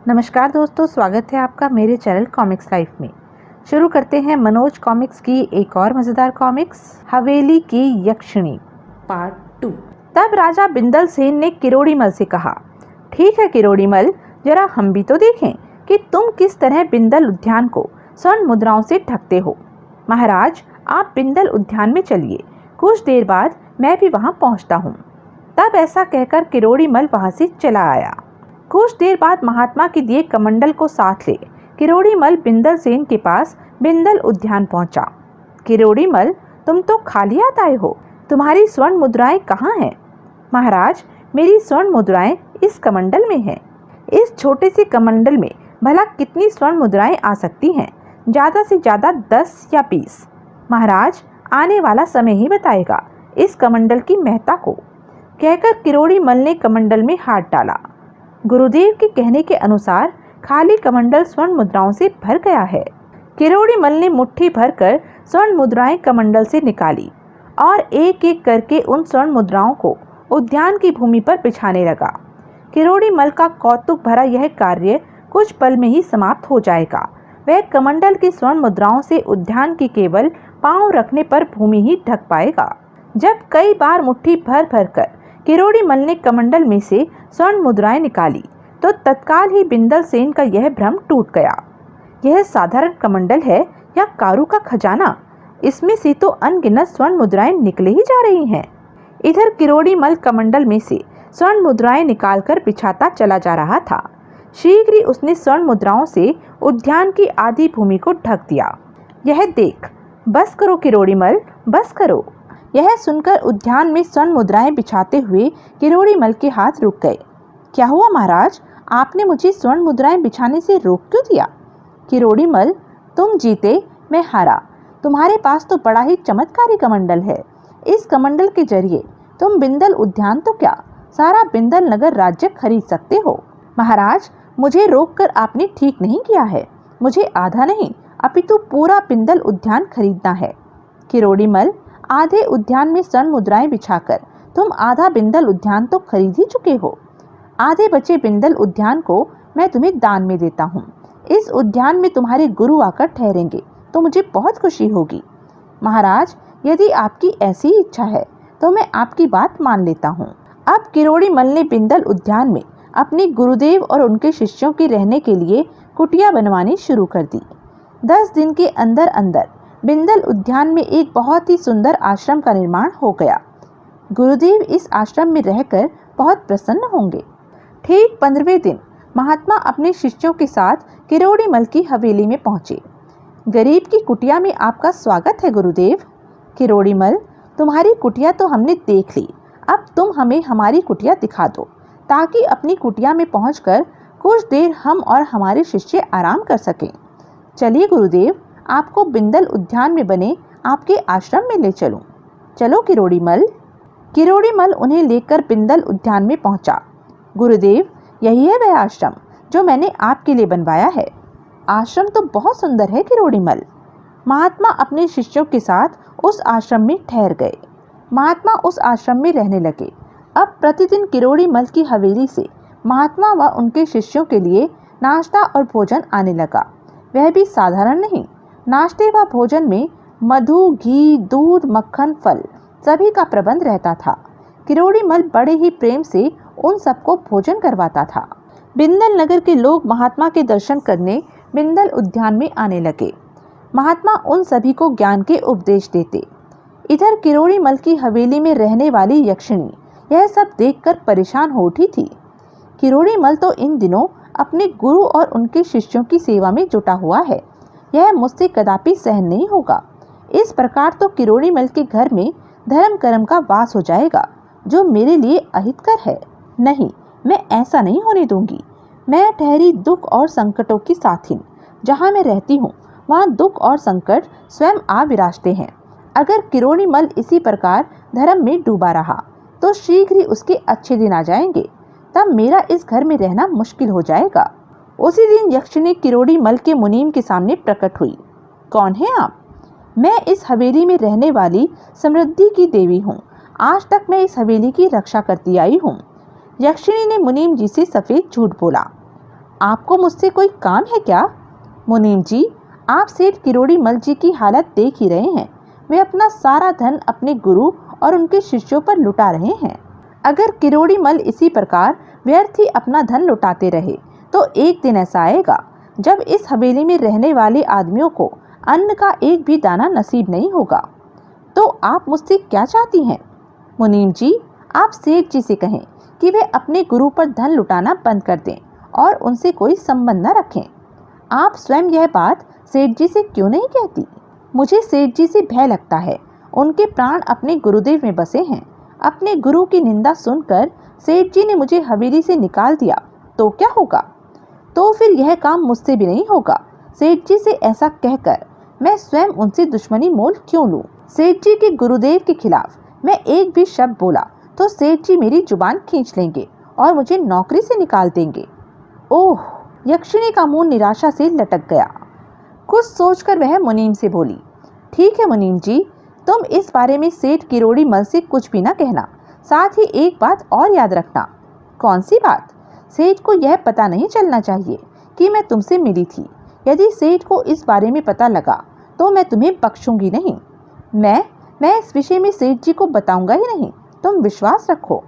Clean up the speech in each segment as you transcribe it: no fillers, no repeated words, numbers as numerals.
नमस्कार दोस्तों, स्वागत है आपका मेरे चैनल कॉमिक्स लाइफ में। शुरू करते हैं मनोज कॉमिक्स की एक और मज़ेदार कॉमिक्स, हवेली की यक्षिणी पार्ट 2। तब राजा बिंदल सेन ने किरोड़ीमल से कहा, ठीक है किरोड़ीमल, जरा हम भी तो देखें कि तुम किस तरह बिंदल उद्यान को स्वर्ण मुद्राओं से ढकते हो। महाराज, आप बिंदल उद्यान में चलिए, कुछ देर बाद मैं भी वहाँ पहुँचता हूँ। तब ऐसा कहकर किरोड़ीमल वहाँ से चला आया। कुछ देर बाद महात्मा के दिए कमंडल को साथ ले किरोड़ीमल बिंदल सेन के पास बिंदल उद्यान पहुंचा। किरोड़ीमल, तुम तो खाली हाथ आए हो, तुम्हारी स्वर्ण मुद्राएं कहाँ हैं? महाराज, मेरी स्वर्ण मुद्राएं इस कमंडल में हैं। इस छोटे से कमंडल में भला कितनी स्वर्ण मुद्राएं आ सकती हैं? ज़्यादा से ज़्यादा 10 या 20। महाराज, आने वाला समय ही बताएगा इस कमंडल की महत्ता को। कहकर किरोड़ीमल ने कमंडल में हाथ डाला। गुरुदेव के कहने के अनुसार खाली कमंडल स्वर्ण मुद्राओं से भर गया है। किरोड़ीमल ने मुट्ठी भरकर स्वर्ण मुद्राएं कमंडल से निकाली और एक एक करके उन स्वर्ण मुद्राओं को उद्यान की भूमि पर बिछाने लगा। किरोड़ीमल का कौतुक भरा यह कार्य कुछ पल में ही समाप्त हो जाएगा। वह कमंडल की स्वर्ण मुद्राओं से उद्यान की केवल पांव रखने पर भूमि ही ढक पाएगा। जब कई बार मुट्ठी भर भर कर किरोड़ीमल ने कमंडल में से स्वर्ण मुद्राएं निकाली तो तत्काल ही बिंदल सेन का यह भ्रम टूट गया। यह साधारण कमंडल है या कारू का खजाना? इसमें से तो अनगिनत स्वर्ण मुद्राएं निकले ही जा रही हैं। इधर किरोड़ीमल कमंडल में से स्वर्ण मुद्राएं निकालकर बिछाता चला जा रहा था। शीघ्र ही उसने स्वर्ण मुद्राओं से उद्यान की आधी भूमि को ढक दिया। यह देख, बस करो किरोड़ीमल, बस करो। यह सुनकर उद्यान में स्वर्ण मुद्राएं बिछाते हुए किरोड़ीमल के हाथ रुक गए। क्या हुआ महाराज, आपने मुझे स्वर्ण मुद्राएं बिछाने से रोक क्यों दिया? किरोड़ीमल, तुम जीते, मैं हारा। तुम्हारे पास तो बड़ा ही चमत्कारी कमंडल है। इस कमंडल के जरिए तुम बिंदल उद्यान तो क्या, सारा बिंदल नगर राज्य खरीद सकते हो। महाराज, मुझे रोक कर आपने ठीक नहीं किया है। मुझे आधा नहीं अपितु पूरा बिंदल उद्यान खरीदना है। किरोड़ीमल, आधे उद्यान में स्वर्ण मुद्राएं बिछाकर तुम आधा बिंदल उद्यान तो खरीद ही चुके हो। आधे बचे बिंदल उद्यान को मैं तुम्हें दान में देता हूँ। इस उद्यान में तुम्हारे गुरु आकर ठहरेंगे तो मुझे बहुत खुशी होगी। महाराज, यदि आपकी ऐसी इच्छा है तो मैं आपकी बात मान लेता हूँ। अब किरोड़ीमल ने बिंदल उद्यान में अपने गुरुदेव और उनके शिष्यों के रहने के लिए कुटिया बनवानी शुरू कर दी। 10 दिन के अंदर अंदर बिंदल उद्यान में एक बहुत ही सुंदर आश्रम का निर्माण हो गया। गुरुदेव इस आश्रम में रहकर बहुत प्रसन्न होंगे। ठीक 15वें दिन महात्मा अपने शिष्यों के साथ किरोड़ीमल की हवेली में पहुंचे। गरीब की कुटिया में आपका स्वागत है गुरुदेव। किरोड़ीमल, तुम्हारी कुटिया तो हमने देख ली, अब तुम हमें हमारी कुटिया दिखा दो ताकि अपनी कुटिया में पहुंचकर कुछ देर हम और हमारे शिष्य आराम कर सकें। चलिए गुरुदेव, आपको बिंदल उद्यान में बने आपके आश्रम में ले चलूं। चलो किरोड़ीमल। किरोड़ीमल उन्हें लेकर बिंदल उद्यान में पहुंचा। गुरुदेव, यही है वह आश्रम जो मैंने आपके लिए बनवाया है। आश्रम तो बहुत सुंदर है किरोड़ीमल। महात्मा अपने शिष्यों के साथ उस आश्रम में ठहर गए। महात्मा उस आश्रम में रहने लगे। अब प्रतिदिन किरोड़ीमल की हवेली से महात्मा व उनके शिष्यों के लिए नाश्ता और भोजन आने लगा। वह भी साधारण नहीं। नाश्ते व भोजन में मधु, घी, दूध, मक्खन, फल सभी का प्रबंध रहता था। किरोड़ीमल बड़े ही प्रेम से उन सबको भोजन करवाता था। बिंदल नगर के लोग महात्मा के दर्शन करने बिंदल उद्यान में आने लगे। महात्मा उन सभी को ज्ञान के उपदेश देते। इधर किरोड़ीमल की हवेली में रहने वाली यक्षिणी यह सब देखकर परेशान हो उठी थी। किरोड़ीमल तो इन दिनों अपने गुरु और उनके शिष्यों की सेवा में जुटा हुआ है। यह मुझसे कदापि सहन नहीं होगा। इस प्रकार तो किरोड़ीमल के घर में धर्म कर्म का वास हो जाएगा जो मेरे लिए अहितकर है। नहीं, मैं ऐसा नहीं होने दूंगी। मैं ठहरी दुख और संकटों की साथिन। जहाँ मैं रहती हूँ वहाँ दुख और संकट स्वयं आ विराजते हैं। अगर किरोड़ीमल इसी प्रकार धर्म में डूबा रहा तो शीघ्र ही उसके अच्छे दिन आ जाएंगे। तब मेरा इस घर में रहना मुश्किल हो जाएगा। उसी दिन यक्षिणी किरोड़ीमल के मुनीम के सामने प्रकट हुई। कौन है आप? मैं इस हवेली में रहने वाली समृद्धि की देवी हूँ। आज तक मैं इस हवेली की रक्षा करती आई हूँ। यक्षिणी ने मुनीम जी से सफेद झूठ बोला। आपको मुझसे कोई काम है क्या? मुनीम जी, आप सेठ किरोड़ी मल जी की हालत देख ही रहे हैं। वे अपना सारा धन अपने गुरु और उनके शिष्यों पर लुटा रहे हैं। अगर किरोड़ी मल इसी प्रकार व्यर्थ ही अपना धन लुटाते रहे तो एक दिन ऐसा आएगा जब इस हवेली में रहने वाले आदमियों को अन्न का एक भी दाना नसीब नहीं होगा। तो आप मुझसे क्या चाहती हैं? मुनीम जी, आप सेठ जी से कहें कि वे अपने गुरु पर धन लुटाना बंद कर दें और उनसे कोई संबंध न रखें। आप स्वयं यह बात सेठ जी से क्यों नहीं कहती? मुझे सेठ जी से भय लगता है। उनके प्राण अपने गुरुदेव में बसे हैं। अपने गुरु की निंदा सुनकर सेठ जी ने मुझे हवेली से निकाल दिया तो क्या होगा? तो फिर यह काम मुझसे भी नहीं होगा। सेठ जी से ऐसा कहकर मैं स्वयं उनसे दुश्मनी मोल क्यों लूं? सेठ जी के गुरुदेव के खिलाफ मैं एक भी शब्द बोला तो सेठ जी मेरी जुबान खींच लेंगे और मुझे नौकरी से निकाल देंगे। ओह! यक्षिणी का मुंह निराशा से लटक गया। कुछ सोचकर वह मुनीम से बोली, ठीक है मुनीम जी, तुम इस बारे में सेठ किरोड़ी मल से कुछ भी ना कहना। साथ ही एक बात और याद रखना। कौन सी बात? सेठ को यह पता नहीं चलना चाहिए कि मैं तुमसे मिली थी। यदि सेठ को इस बारे में पता लगा तो मैं तुम्हें बख्शूंगी नहीं। मैं इस विषय में सेठ जी को बताऊंगा ही नहीं, तुम विश्वास रखो।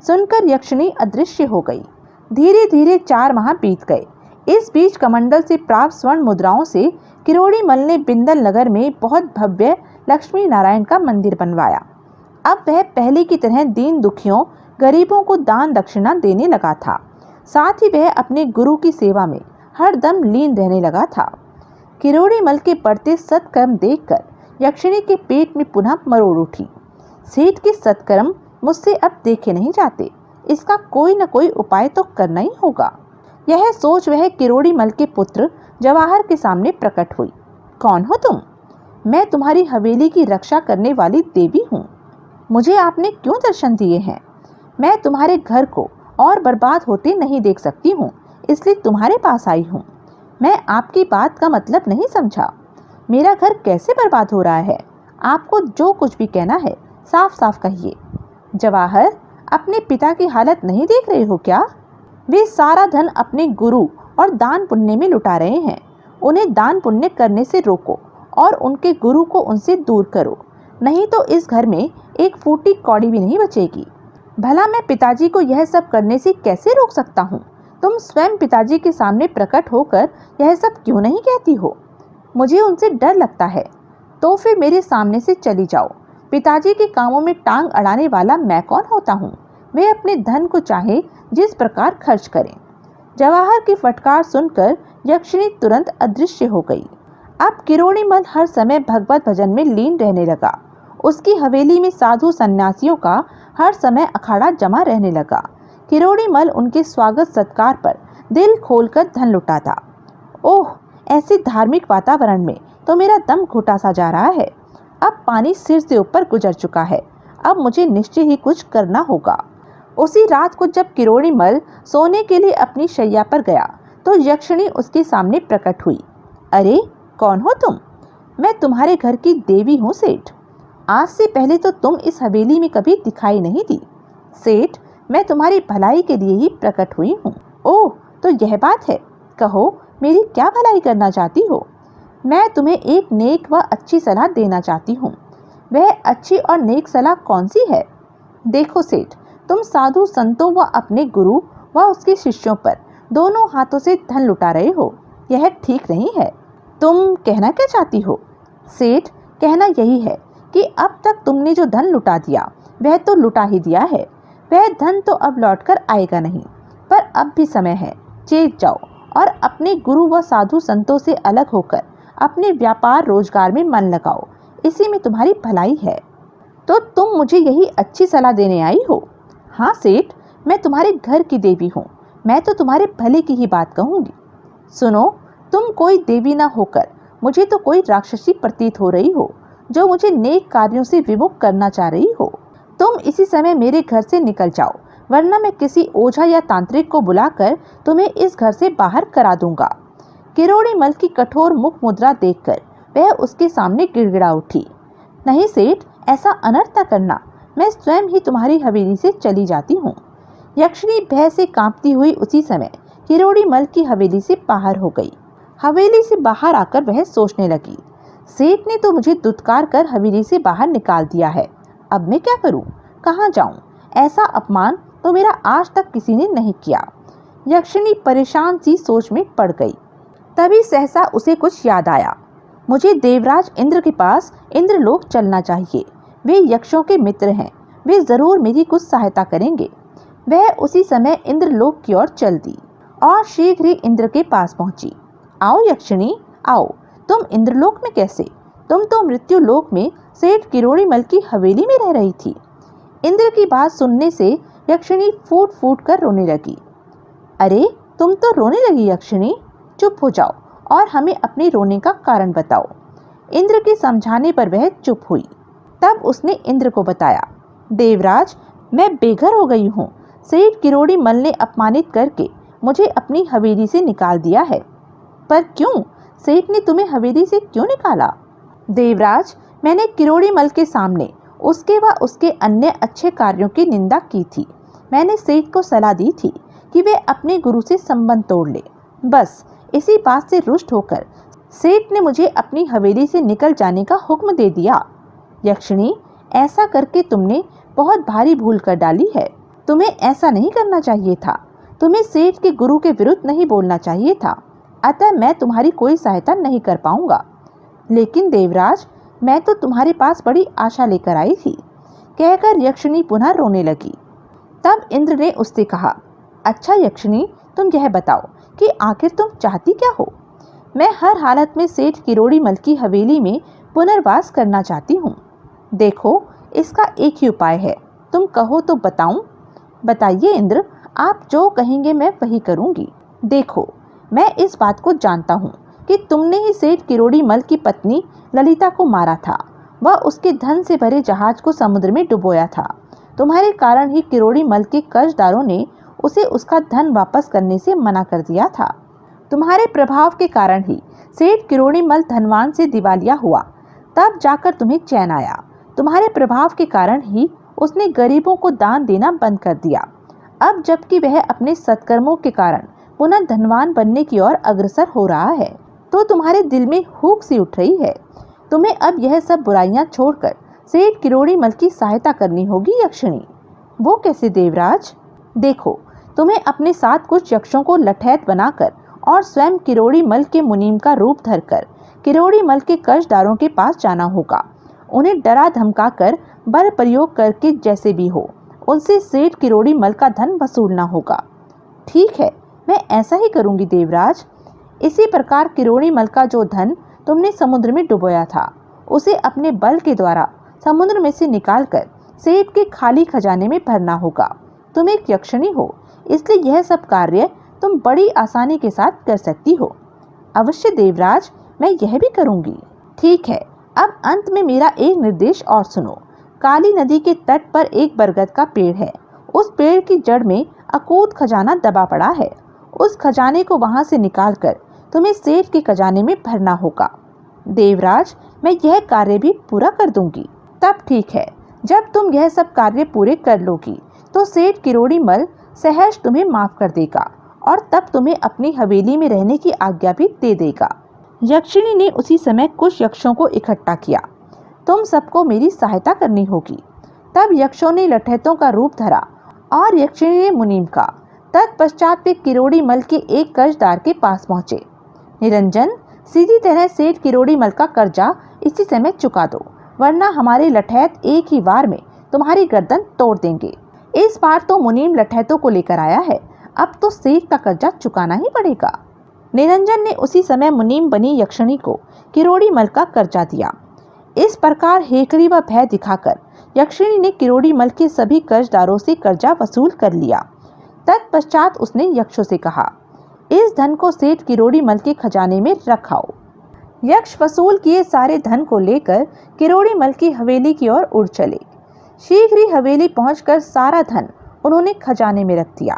सुनकर यक्षिणी अदृश्य हो गई। धीरे धीरे 4 माह बीत गए। इस बीच कमंडल से प्राप्त स्वर्ण मुद्राओं से किरोड़ी मल ने बिंदल नगर में बहुत भव्य लक्ष्मी नारायण का मंदिर बनवाया। अब वह पहले की तरह दीन दुखियों गरीबों को दान दक्षिणा देने लगा था। साथ ही वह अपने गुरु की सेवा में हर दम लीन रहने लगा था। किरोड़ी मल के बढ़ते सत्कर्म देखकर यक्षिणी के पेट में पुनः मरोड़ उठी। सेठ के सत्कर्म मुझसे अब देखे नहीं जाते, इसका कोई न कोई उपाय तो करना ही होगा। यह सोच वह किरोड़ी मल के पुत्र जवाहर के सामने प्रकट हुई। कौन हो तुम? मैं तुम्हारी हवेली की रक्षा करने वाली देवी हूँ। मुझे आपने क्यों दर्शन दिए हैं? मैं तुम्हारे घर को और बर्बाद होते नहीं देख सकती हूँ, इसलिए तुम्हारे पास आई हूँ। मैं आपकी बात का मतलब नहीं समझा। मेरा घर कैसे बर्बाद हो रहा है? आपको जो कुछ भी कहना है साफ साफ कहिए। जवाहर, अपने पिता की हालत नहीं देख रहे हो क्या? वे सारा धन अपने गुरु और दान पुण्य में लुटा रहे हैं। उन्हें दान पुण्य करने से रोको और उनके गुरु को उनसे दूर करो, नहीं तो इस घर में एक फूटी कौड़ी भी नहीं बचेगी। भला मैं पिताजी को यह सब करने से कैसे रोक सकता हूँ? तुम स्वयं पिताजी के सामने प्रकट होकर यह सब क्यों नहीं कहती हो? मुझे उनसे डर लगता है। तो फिर मेरे सामने से चली जाओ। पिताजी के कामों में टांग अड़ाने वाला मैं कौन होता हूँ? वे अपने धन को चाहे जिस प्रकार खर्च करें। जवाहर की फटकार सुनकर यक्षिणी तुरंत अदृश्य हो गई। अब किरोड़ी मल हर समय भगवत भजन में लीन रहने लगा। उसकी हवेली में साधु सन्यासियों का हर समय अखाड़ा जमा रहने लगा। किरोड़ी मल उनके स्वागत सत्कार पर दिल खोलकर धन लुटाता। ओह, ऐसे धार्मिक वातावरण में तो मेरा दम घुटा सा जा रहा है। अब पानी सिर से ऊपर गुजर चुका है। अब मुझे निश्चय ही कुछ करना होगा। उसी रात को जब किरोड़ी मल सोने के लिए अपनी शैया पर गया तो यक्षिणी उसके सामने प्रकट हुई। अरे, कौन हो तुम? मैं तुम्हारे घर की देवी हूँ सेठ। आज से पहले तो तुम इस हवेली में कभी दिखाई नहीं दी। सेठ, मैं तुम्हारी भलाई के लिए ही प्रकट हुई हूँ। ओह, तो यह बात है। कहो, मेरी क्या भलाई करना चाहती हो? मैं तुम्हें एक नेक व अच्छी सलाह देना चाहती हूँ। वह अच्छी और नेक सलाह कौन सी है? देखो सेठ, तुम साधु संतों व अपने गुरु व उसके शिष्यों पर दोनों हाथों से धन लुटा रहे हो। यह ठीक नहीं है। तुम कहना क्या चाहती हो? सेठ, कहना यही है कि अब तक तुमने जो धन लुटा दिया वह तो लुटा ही दिया है। वह धन तो अब लौटकर आएगा नहीं, पर अब भी समय है। चेत जाओ और अपने गुरु व साधु संतों से अलग होकर अपने व्यापार रोजगार में मन लगाओ। इसी में तुम्हारी भलाई है। तो तुम मुझे यही अच्छी सलाह देने आई हो? हाँ सेठ, मैं तुम्हारे घर की देवी हूँ। मैं तो तुम्हारे भले की ही बात कहूँगी। सुनो, तुम कोई देवी न होकर मुझे तो कोई राक्षसी प्रतीत हो रही हो, जो मुझे नेक कार्यों से विमुख करना चाह रही हो। तुम इसी समय मेरे घर से निकल जाओ, वरना मैं किसी ओझा या तांत्रिक को बुलाकर तुम्हें इस घर से बाहर करा दूंगा। किरोड़ी मल की कठोर मुख मुद्रा देखकर वह उसके सामने गिड़गिड़ा उठी। नहीं सेठ, ऐसा अनर्थ न करना। मैं स्वयं ही तुम्हारी हवेली से चली जाती हूँ। यक्षिणी भय से कांपती हुई उसी समय किरोड़ी मल की हवेली से बाहर हो गई। हवेली से बाहर आकर वह सोचने लगी, सेठ ने तो मुझे दुत्कार कर हवेली से बाहर निकाल दिया है, अब मैं क्या करूं, कहां जाऊं? ऐसा अपमान तो मेरा आज तक किसी ने नहीं किया। यक्षिणी परेशान सी सोच में पड़ गई। तभी सहसा उसे कुछ याद आया। मुझे देवराज इंद्र के पास इंद्रलोक चलना चाहिए। वे यक्षों के मित्र हैं, वे जरूर मेरी कुछ सहायता करेंगे। वह उसी समय इंद्रलोक की ओर चल दी और शीघ्र ही इंद्र के पास पहुंची। आओ यक्षिणी, आओ। तुम इंद्रलोक में कैसे? तुम तो मृत्यु लोक में सेठ किरोड़ी मल की हवेली में रह रही थी। इंद्र की बात सुनने से यक्षिणी फूट फूट कर रोने लगी। अरे तुम तो रोने लगी यक्षिणी, चुप हो जाओ और हमें अपने रोने का कारण बताओ। इंद्र के समझाने पर वह चुप हुई। तब उसने इंद्र को बताया, देवराज, मैं बेघर हो गई हूँ। सेठ किरोड़ी मल ने अपमानित करके मुझे अपनी हवेली से निकाल दिया है। पर क्यों? सेठ ने तुम्हें हवेली से क्यों निकाला? देवराज, मैंने किरोड़ी मल के सामने उसके व उसके अन्य अच्छे कार्यों की निंदा की थी। मैंने सेठ को सलाह दी थी कि वे अपने गुरु से संबंध तोड़ ले। बस इसी बात से रुष्ट होकर सेठ ने मुझे अपनी हवेली से निकल जाने का हुक्म दे दिया। यक्षिणी, ऐसा करके तुमने बहुत भारी भूल कर डाली है। तुम्हें ऐसा नहीं करना चाहिए था। तुम्हें सेठ के गुरु के विरुद्ध नहीं बोलना चाहिए था। अतः मैं तुम्हारी कोई सहायता नहीं कर पाऊंगा। लेकिन देवराज, मैं तो तुम्हारे पास बड़ी आशा लेकर आई थी, कहकर यक्षिणी पुनः रोने लगी। तब इंद्र ने उससे कहा, अच्छा यक्षिणी, तुम यह बताओ कि आखिर तुम चाहती क्या हो? मैं हर हालत में सेठ किरोड़ी मल की हवेली में पुनर्वास करना चाहती हूँ। देखो, इसका एक ही उपाय है, तुम कहो तो बताऊं? बताइए इंद्र, आप जो कहेंगे मैं वही करूंगी। देखो, मैं इस बात को जानता हूँ कि तुमने ही सेठ किरोड़ी मल की पत्नी ललिता को मारा था। वह उसके धन से भरे जहाज को समुद्र में डुबोया था। तुम्हारे कारण ही किरोड़ी मल के कर्जदारों ने उसे उसका धन वापस करने से मना कर दिया था। तुम्हारे प्रभाव के कारण ही सेठ किरोड़ी मल धनवान से दिवालिया हुआ, तब जाकर तुम्हें चैन आया। तुम्हारे प्रभाव के कारण ही उसने गरीबों को दान देना बंद कर दिया। अब जबकि वह अपने सत्कर्मों के कारण पुनः धनवान बनने की ओर अग्रसर हो रहा है, तो तुम्हारे दिल में हुक सी उठ रही है। तुम्हें अब यह सब बुराइयां छोड़कर सेठ किरोड़ी मल की सहायता करनी होगी यक्षिणी। वो कैसे देवराज? देखो, तुम्हें अपने साथ कुछ यक्षों को लठैत बनाकर और स्वयं किरोड़ी मल के मुनीम का रूप धरकर किरोड़ी मल के कर्जदारों के पास जाना होगा। उन्हें डरा धमका कर बल प्रयोग करके जैसे भी हो उनसे सेठ किरोड़ी मल का धन वसूलना होगा। ठीक है, मैं ऐसा ही करूंगी देवराज। इसी प्रकार किरोड़ी मल का जो धन तुमने समुद्र में डुबोया था, उसे अपने बल के द्वारा समुद्र में से निकालकर सेठ के खाली खजाने में भरना होगा। तुम एक यक्षिणी हो, इसलिए यह सब कार्य तुम बड़ी आसानी के साथ कर सकती हो। अवश्य देवराज, मैं यह भी करूंगी। ठीक है, अब अंत में मेरा एक निर्देश और सुनो। काली नदी के तट पर एक बरगद का पेड़ है। उस पेड़ की जड़ में अकूत खजाना दबा पड़ा है। उस खजाने को वहां से निकालकर तुम्हें सेठ के खजाने में भरना होगा। देवराज, मैं यह कार्य भी पूरा कर दूंगी। तब ठीक है, जब तुम यह सब कार्य पूरे कर लोगी तो सेठ किरोड़ी मल सहर्ष तुम्हें माफ कर देगा और तब तुम्हें अपनी हवेली में रहने की आज्ञा भी दे देगा। यक्षिणी ने उसी समय कुछ यक्षों को इकट्ठा किया। तुम सबको मेरी सहायता करनी होगी। तब यक्षों ने लठैतों का रूप धरा और यक्षिणी ने मुनीम का। तत्पश्चात वे किरोड़ी मल के एक कर्जदार के पास पहुंचे। निरंजन, सीधी तरह सेठ किरोड़ी मल का कर्जा इसी समय चुका दो, वरना हमारे लठैत एक ही बार में तुम्हारी गर्दन तोड़ देंगे। इस बार तो मुनीम लठैतों को लेकर आया है, अब तो सेठ का कर्जा चुकाना ही पड़ेगा। निरंजन ने उसी समय मुनीम बनी यक्षिणी को किरोड़ी मल का कर्जा दिया। इस प्रकार हेकड़ी व भय दिखाकर यक्षिणी ने किरोड़ी मल के सभी कर्जदारों से कर्जा वसूल कर लिया। तत्पश्चात उसने यक्षों से कहा, इस धन को सेठ किरोड़ी मल के खजाने में रखाओ। यक्ष वसूल किए सारे धन को लेकर किरोड़ी मल की हवेली की ओर उड़ चले। शीघ्र ही हवेली पहुंचकर सारा धन उन्होंने खजाने में रख दिया।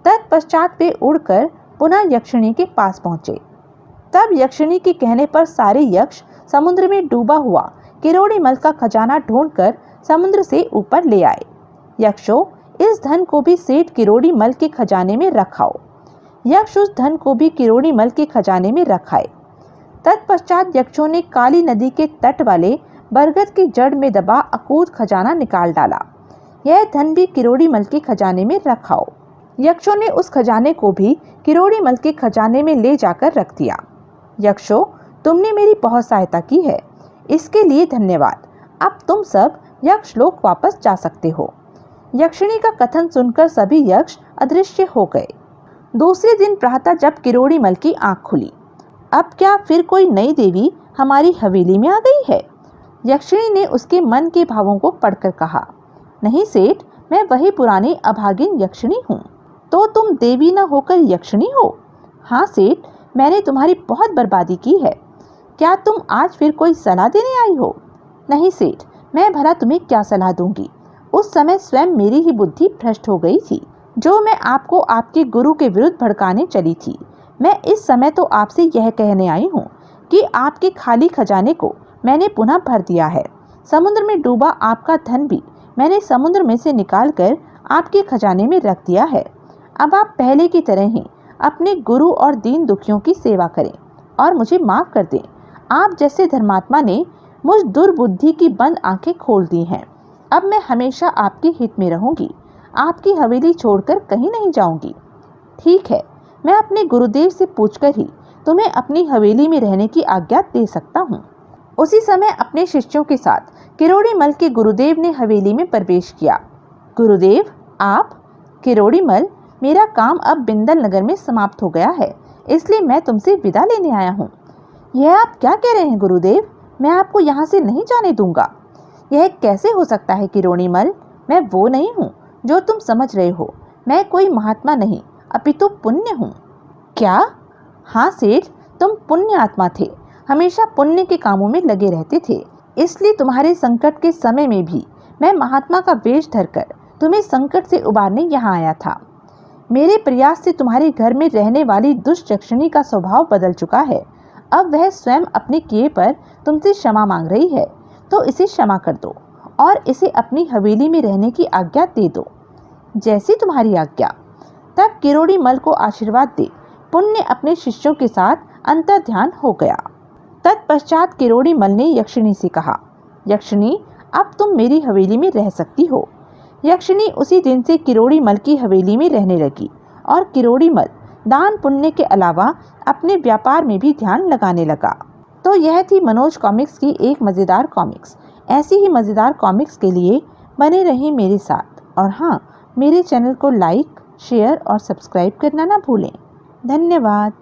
तत्पश्चात वे उड़कर पुनः यक्षिणी के पास पहुंचे। तब यक्षिणी के कहने पर सारे यक्ष समुद्र में डूबा हुआ किरोड़ी मल का खजाना ढूंढकर समुद्र से ऊपर ले आए। यक्षों, इस धन को भी सेठ किरोड़ी मल के खजाने में रखाओ। यक्ष उस धन को भी किरोड़ी मल के खजाने में रख आए। तत्पश्चात यक्षों ने काली नदी के तट वाले बरगद की जड़ में दबा अकूत खजाना निकाल डाला। यह धन भी किरोड़ी मल के खजाने में रखाओ। यक्षों ने उस खजाने को भी किरोड़ी मल के खजाने में ले जाकर रख दिया। यक्षों, तुमने मेरी बहुत सहायता की है, इसके लिए धन्यवाद। अब तुम सब यक्ष लोक वापस जा सकते हो। यक्षिणी का कथन सुनकर सभी यक्ष अदृश्य हो गए। दूसरे दिन प्रातः जब किरोड़ी मल की आंख खुली, अब क्या फिर कोई नई देवी हमारी हवेली में आ गई है? यक्षिणी ने उसके मन के भावों को पढ़कर कहा, नहीं सेठ, मैं वही पुरानी अभागिन यक्षिणी हूँ। तो तुम देवी न होकर यक्षिणी हो? हाँ सेठ, मैंने तुम्हारी बहुत बर्बादी की है। क्या तुम आज फिर कोई सलाह देने आई हो? नहीं सेठ, मैं भला तुम्हें क्या सलाह दूंगी। उस समय स्वयं मेरी ही बुद्धि भ्रष्ट हो गई थी, जो मैं आपको आपके गुरु के विरुद्ध भड़काने चली थी। मैं इस समय तो आपसे यह कहने आई हूँ कि आपके खाली खजाने को मैंने पुनः भर दिया है। समुद्र में डूबा आपका धन भी मैंने समुद्र में से निकालकर आपके खजाने में रख दिया है। अब आप पहले की तरह ही अपने गुरु और दीन दुखियों की सेवा करें और मुझे माफ कर दें। आप जैसे धर्मात्मा ने मुझ दुर्बुद्धि की बंद आंखें खोल दी हैं। अब मैं हमेशा आपके हित में रहूंगी, आपकी हवेली छोड़कर कहीं नहीं जाऊंगी। ठीक है, मैं अपने गुरुदेव से पूछकर ही तुम्हें अपनी हवेली में रहने की आज्ञा दे सकता हूँ। उसी समय अपने शिष्यों के साथ किरोड़ी मल के गुरुदेव ने हवेली में प्रवेश किया। गुरुदेव, आप? किरोड़ी मल, मेरा काम अब बिंदल नगर में समाप्त हो गया है, इसलिए मैं तुमसे विदा लेने आया हूँ। यह आप क्या कह रहे हैं गुरुदेव? मैं आपको यहाँ से नहीं जाने दूंगा। यह कैसे हो सकता है किरोड़ी मल? मैं वो नहीं हूँ जो तुम समझ रहे हो। मैं कोई महात्मा नहीं, अपितु पुण्य हूँ। क्या? हाँ सेठ, तुम पुण्य आत्मा थे, हमेशा पुण्य के कामों में लगे रहते थे। इसलिए तुम्हारे संकट के समय में भी मैं महात्मा का वेश धरकर तुम्हें संकट से उबारने यहाँ आया था। मेरे प्रयास से तुम्हारे घर में रहने वाली दुष्ट यक्षिणी का स्वभाव बदल चुका है। अब वह स्वयं अपने किए पर तुमसे क्षमा मांग रही है, तो इसे क्षमा कर दो और इसे अपनी हवेली में रहने की आज्ञा दे दो। जैसी तुम्हारी आज्ञा। तब किरोड़ी मल को आशीर्वाद दे पुण्य अपने शिष्यों के साथ अंतर्ध्यान हो गया। तत्पश्चात किरोड़ी मल ने यक्षिणी से कहा, यक्षिणी, अब तुम मेरी हवेली में रह सकती हो। यक्षिणी उसी दिन से किरोड़ी मल की हवेली में रहने लगी और किरोड़ी मल दान पुण्य के अलावा अपने व्यापार में भी ध्यान लगाने लगा। तो यह थी मनोज कॉमिक्स की एक मज़ेदार कॉमिक्स। ऐसी ही मज़ेदार कॉमिक्स के लिए बने रहिए मेरे साथ, और हाँ, मेरे चैनल को लाइक, शेयर और सब्सक्राइब करना ना भूलें। धन्यवाद।